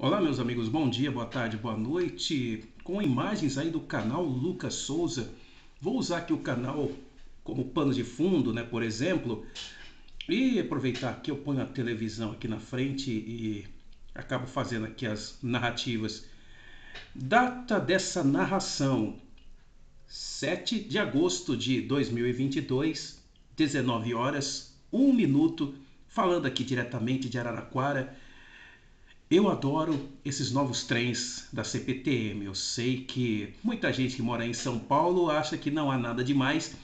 Olá, meus amigos, bom dia, boa tarde, boa noite. Com imagens aí do canal Lucas Souza. Vou usar aqui o canal como pano de fundo, né, por exemplo, e aproveitar que eu ponho a televisão aqui na frente e acabo fazendo aqui as narrativas. Data dessa narração: 7 de agosto de 2022, 19 horas, 1 minuto, falando aqui diretamente de Araraquara. Eu adoro esses novos trens da CPTM. Eu sei que muita gente que mora em São Paulo acha que não há nada demais,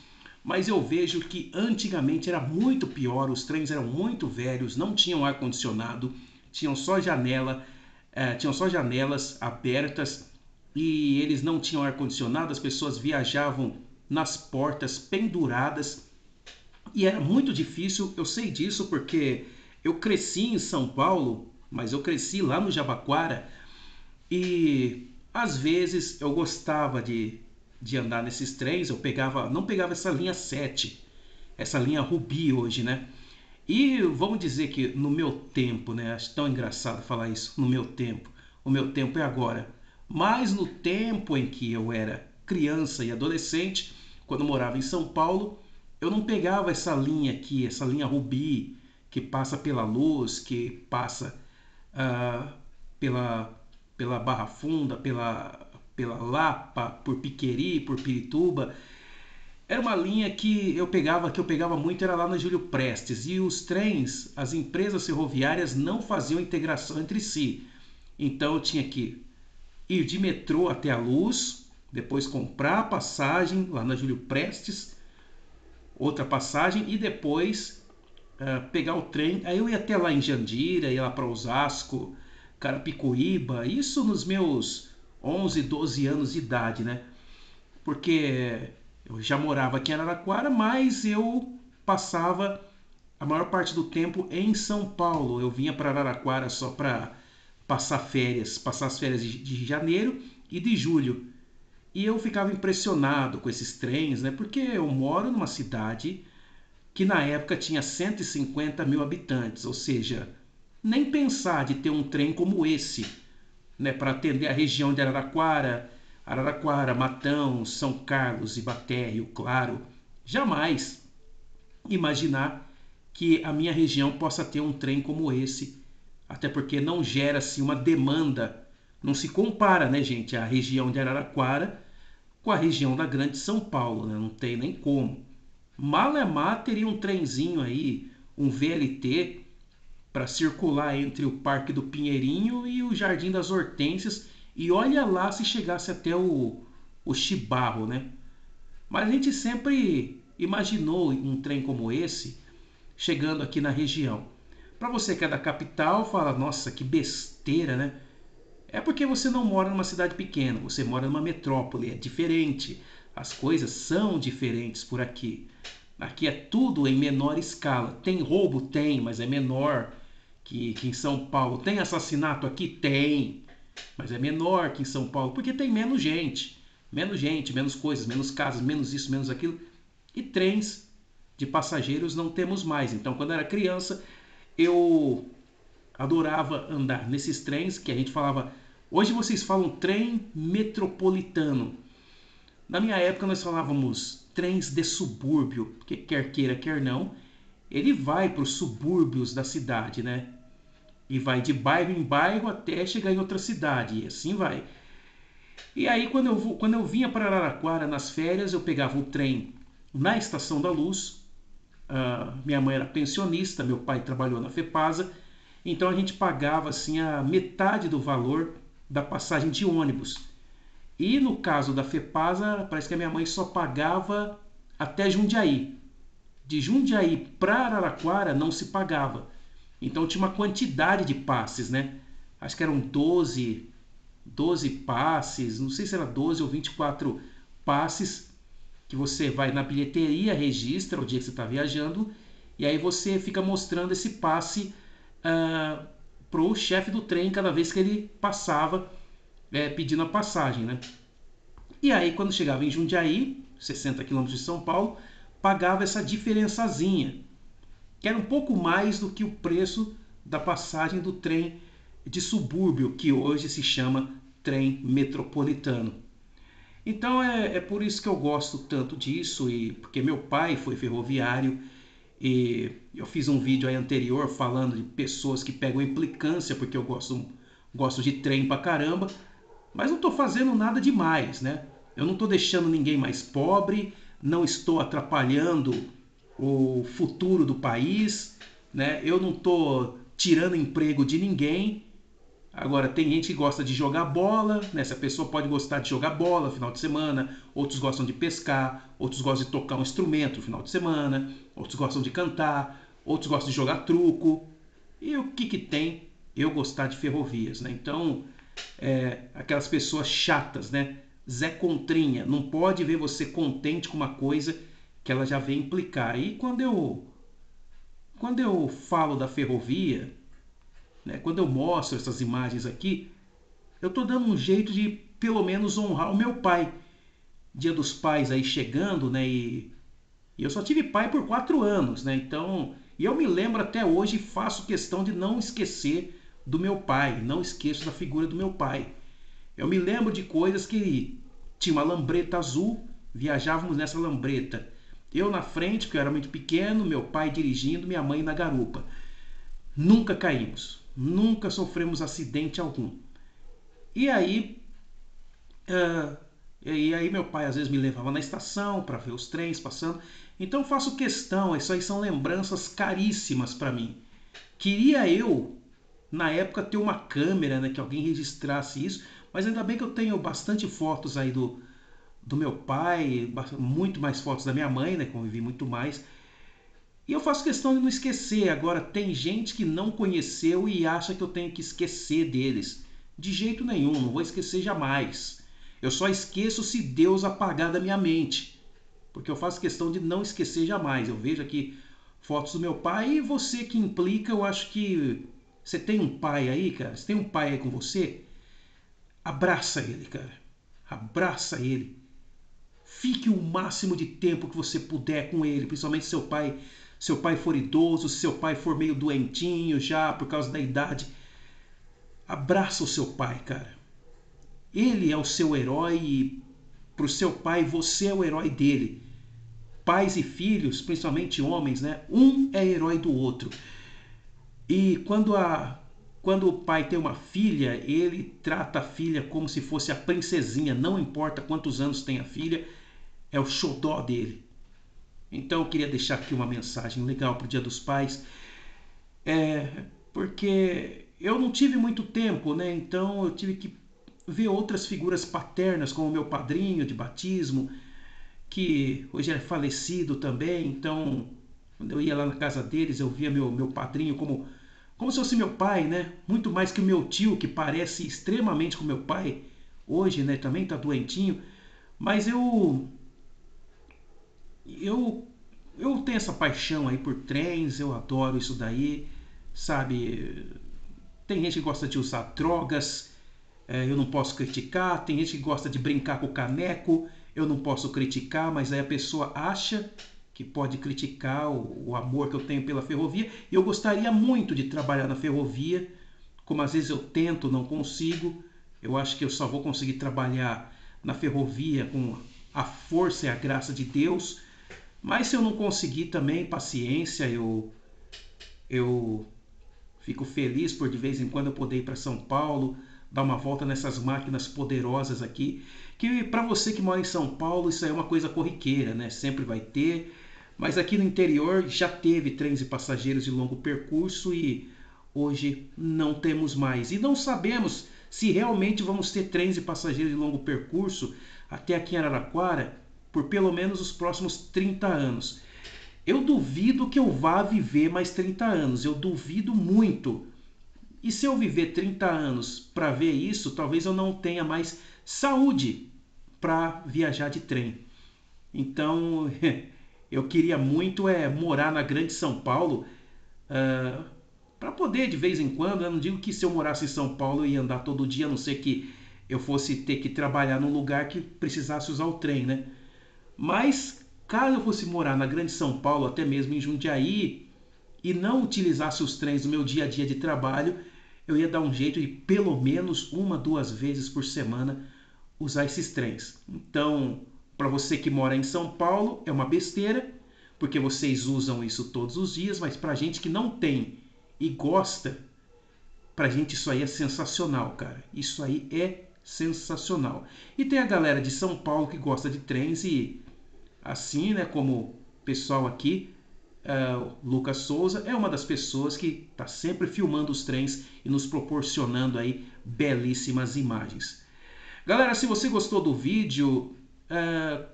mas eu vejo que antigamente era muito pior. Os trens eram muito velhos, não tinham ar condicionado, tinham só tinham só janelas abertas e eles não tinham ar condicionado. As pessoas viajavam nas portas penduradas e era muito difícil. Eu sei disso porque eu cresci em São Paulo, mas eu cresci lá no Jabaquara e às vezes eu gostava de andar nesses trens. Não pegava essa linha 7, essa linha Rubi hoje, né? E vamos dizer que no meu tempo, né? Acho tão engraçado falar isso, no meu tempo. O meu tempo é agora. Mas no tempo em que eu era criança e adolescente, quando eu morava em São Paulo, eu não pegava essa linha aqui, essa linha Rubi, que passa pela Luz, que passa ah, pela, pela Barra Funda, pela Lapa, por Piqueri, por Pirituba. Era uma linha que eu pegava muito, era lá na Júlio Prestes. E os trens, as empresas ferroviárias não faziam integração entre si. Então eu tinha que ir de metrô até a Luz, depois comprar a passagem lá na Júlio Prestes, outra passagem, e depois pegar o trem. Aí eu ia até lá em Jandira, ia lá para Osasco, Carapicuíba, isso nos meus 11, 12 anos de idade, né? Porque eu já morava aqui em Araraquara, mas eu passava a maior parte do tempo em São Paulo. Eu vinha para Araraquara só para passar as férias de janeiro e de julho. E eu ficava impressionado com esses trens, né? Porque eu moro numa cidade que na época tinha 150 mil habitantes, ou seja, nem pensar de ter um trem como esse, né, para atender a região de Araraquara, Matão, São Carlos, Ibaté, Rio Claro. Jamais imaginar que a minha região possa ter um trem como esse, até porque não gera-se uma demanda, não se compara, né, gente, a região de Araraquara com a região da Grande São Paulo, né? Não tem nem como. Malemar teria um trenzinho aí, um VLT, para circular entre o Parque do Pinheirinho e o Jardim das Hortênsias, e olha lá se chegasse até o Chibarro, né? Mas a gente sempre imaginou um trem como esse chegando aqui na região. Para você que é da capital, fala, nossa, que besteira, né? É porque você não mora numa cidade pequena, você mora numa metrópole, é diferente. As coisas são diferentes por aqui. Aqui é tudo em menor escala. Tem roubo? Tem, mas é menor que em São Paulo. Tem assassinato aqui? Tem, mas é menor que em São Paulo, porque tem menos gente. Menos gente, menos coisas, menos casas, menos isso, menos aquilo. E trens de passageiros não temos mais. Então, quando eu era criança, eu adorava andar nesses trens que a gente falava. Hoje vocês falam trem metropolitano. Na minha época nós falávamos trens de subúrbio, que quer queira, quer não, ele vai para os subúrbios da cidade, né? E vai de bairro em bairro até chegar em outra cidade, e assim vai. E aí quando eu vinha para Araraquara nas férias, eu pegava o trem na Estação da Luz. Minha mãe era pensionista, meu pai trabalhou na FEPASA, então a gente pagava assim a metade do valor da passagem de ônibus. E no caso da FEPASA, parece que a minha mãe só pagava até Jundiaí. De Jundiaí para Araraquara não se pagava. Então tinha uma quantidade de passes, né? Acho que eram 12 passes, não sei se era 12 ou 24 passes, que você vai na bilheteria, registra o dia que você está viajando, e aí você fica mostrando esse passe pro chefe do trem cada vez que ele passava pedindo a passagem, né? E aí quando chegava em Jundiaí, 60 quilômetros de São Paulo, pagava essa diferençazinha, que era um pouco mais do que o preço da passagem do trem de subúrbio que hoje se chama trem metropolitano. Então é por isso que eu gosto tanto disso, e porque meu pai foi ferroviário e eu fiz um vídeo aí anterior falando de pessoas que pegam implicância porque eu gosto de trem pra caramba, mas não estou fazendo nada demais, né? Eu não estou deixando ninguém mais pobre, não estou atrapalhando o futuro do país, né? Eu não estou tirando emprego de ninguém. Agora, tem gente que gosta de jogar bola, né? Essa pessoa pode gostar de jogar bola no final de semana, outros gostam de pescar, outros gostam de tocar um instrumento no final de semana, outros gostam de cantar, outros gostam de jogar truco. E o que tem eu gostar de ferrovias, né? Então, aquelas pessoas chatas, né? Zé Contrinha, não pode ver você contente com uma coisa que ela já vem implicar. E quando eu falo da ferrovia, né, quando eu mostro essas imagens aqui, eu estou dando um jeito de pelo menos honrar o meu pai. Dia dos Pais aí chegando, né? E eu só tive pai por 4 anos, né? Então, e eu me lembro até hoje e faço questão de não esquecer do meu pai, não esqueço da figura do meu pai. Eu me lembro de coisas que tinha uma lambreta azul, viajávamos nessa lambreta. Eu na frente, porque eu era muito pequeno, meu pai dirigindo, minha mãe na garupa. Nunca caímos, nunca sofremos acidente algum. E aí, uh, e aí meu pai às vezes me levava na estação para ver os trens passando. Então eu faço questão, isso aí são lembranças caríssimas para mim. Queria eu, na época, ter uma câmera, né, que alguém registrasse isso, mas ainda bem que eu tenho bastante fotos aí do meu pai, muito mais fotos da minha mãe, né, convivi muito mais. E eu faço questão de não esquecer. Agora, tem gente que não conheceu e acha que eu tenho que esquecer deles. De jeito nenhum, não vou esquecer jamais. Eu só esqueço se Deus apagar da minha mente. Porque eu faço questão de não esquecer jamais. Eu vejo aqui fotos do meu pai e você que implica, eu acho que você tem um pai aí, cara. Você tem um pai aí com você? Abraça ele, cara. Abraça ele. Fique o máximo de tempo que você puder com ele, principalmente se seu pai for idoso, se seu pai for meio doentinho já por causa da idade. Abraça o seu pai, cara. Ele é o seu herói e pro seu pai você é o herói dele. Pais e filhos, principalmente homens, né? Um é herói do outro. E quando o pai tem uma filha, ele trata a filha como se fosse a princesinha, não importa quantos anos tem a filha, é o xodó dele. Então eu queria deixar aqui uma mensagem legal para o Dia dos Pais, porque eu não tive muito tempo, né? Então eu tive que ver outras figuras paternas, como o meu padrinho de batismo, que hoje é falecido também. Então, quando eu ia lá na casa deles, eu via meu padrinho como se fosse meu pai, né? Muito mais que o meu tio, que parece extremamente com meu pai. Hoje, né? Também está doentinho. Mas eu, eu tenho essa paixão aí por trens, eu adoro isso daí, sabe? Tem gente que gosta de usar drogas, eu não posso criticar. Tem gente que gosta de brincar com o caneco, eu não posso criticar, mas aí a pessoa acha que pode criticar o amor que eu tenho pela ferrovia. E eu gostaria muito de trabalhar na ferrovia, como às vezes eu tento, não consigo. Eu acho que eu só vou conseguir trabalhar na ferrovia com a força e a graça de Deus. Mas se eu não conseguir também, paciência, eu fico feliz por de vez em quando eu poder ir para São Paulo, dar uma volta nessas máquinas poderosas aqui. Que para você que mora em São Paulo, isso aí é uma coisa corriqueira, né? Sempre vai ter. Mas aqui no interior já teve trens e passageiros de longo percurso e hoje não temos mais. E não sabemos se realmente vamos ter trens e passageiros de longo percurso até aqui em Araraquara por pelo menos os próximos 30 anos. Eu duvido que eu vá viver mais 30 anos, eu duvido muito. E se eu viver 30 anos para ver isso, talvez eu não tenha mais saúde para viajar de trem. Então, eu queria muito morar na Grande São Paulo, para poder de vez em quando. Eu não digo que se eu morasse em São Paulo eu ia andar todo dia, a não ser que eu fosse ter que trabalhar num lugar que precisasse usar o trem, né? Mas caso eu fosse morar na Grande São Paulo, até mesmo em Jundiaí, e não utilizasse os trens no meu dia a dia de trabalho, eu ia dar um jeito de pelo menos 1, 2 vezes por semana usar esses trens. Então, para você que mora em São Paulo, é uma besteira, porque vocês usam isso todos os dias, mas para gente que não tem e gosta, pra gente isso aí é sensacional, cara. Isso aí é sensacional. E tem a galera de São Paulo que gosta de trens e assim, né, como o pessoal aqui, Lucas Souza é uma das pessoas que está sempre filmando os trens e nos proporcionando aí belíssimas imagens. Galera, se você gostou do vídeo,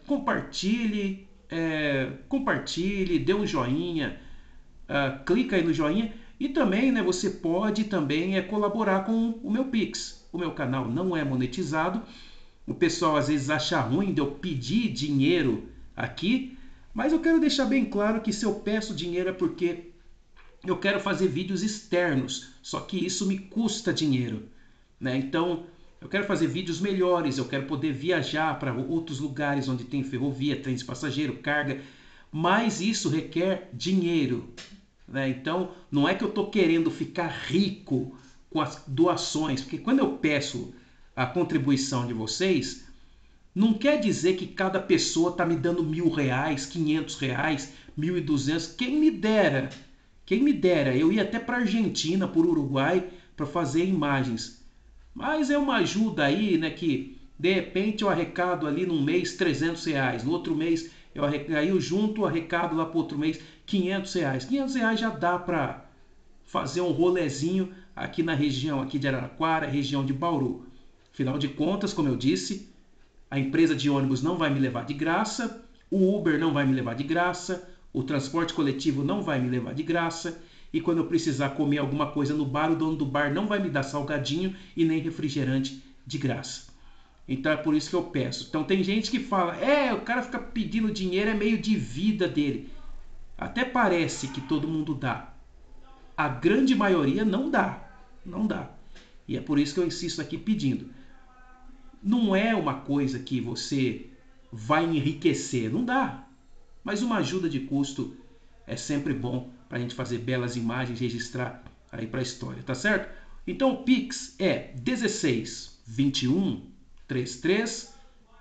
compartilhe, dê um joinha, clica aí no joinha e também, né, você pode também colaborar com o meu Pix. O meu canal não é monetizado. O pessoal às vezes acha ruim de eu pedir dinheiro aqui, mas eu quero deixar bem claro que se eu peço dinheiro é porque eu quero fazer vídeos externos, só que isso me custa dinheiro, né? Então, eu quero fazer vídeos melhores, eu quero poder viajar para outros lugares onde tem ferrovia, trens de passageiro, carga, mas isso requer dinheiro, né? Então, não é que eu estou querendo ficar rico com as doações, porque quando eu peço a contribuição de vocês, não quer dizer que cada pessoa está me dando R$ 1.000, R$ 500, 1.200. Quem me dera, eu ia até para Argentina, por Uruguai, para fazer imagens. Mas é uma ajuda aí, né, que de repente eu arrecado ali num mês R$ 300, no outro mês aí eu junto, arrecado lá para outro mês R$ 500. R$ 500 já dá para fazer um rolezinho aqui na região aqui de Araraquara, região de Bauru. Afinal de contas, como eu disse, a empresa de ônibus não vai me levar de graça, o Uber não vai me levar de graça, o transporte coletivo não vai me levar de graça, e quando eu precisar comer alguma coisa no bar, o dono do bar não vai me dar salgadinho e nem refrigerante de graça. Então é por isso que eu peço. Então tem gente que fala, o cara fica pedindo dinheiro, é meio de vida dele. Até parece que todo mundo dá. A grande maioria não dá. Não dá. E é por isso que eu insisto aqui pedindo. Não é uma coisa que você vai enriquecer, não dá. Mas uma ajuda de custo é sempre bom para a gente fazer belas imagens, registrar aí para a história, tá certo? Então o Pix é 16 21 33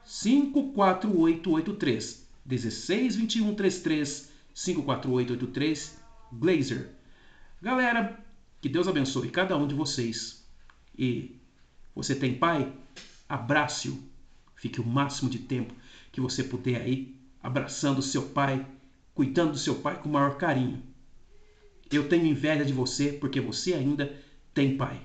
54883. 16 21 33 54883 Glazer. Galera, que Deus abençoe cada um de vocês. E você tem pai? Abrace-o. Fique o máximo de tempo que você puder aí, abraçando o seu pai, cuidando do seu pai com o maior carinho. Eu tenho inveja de você porque você ainda tem pai.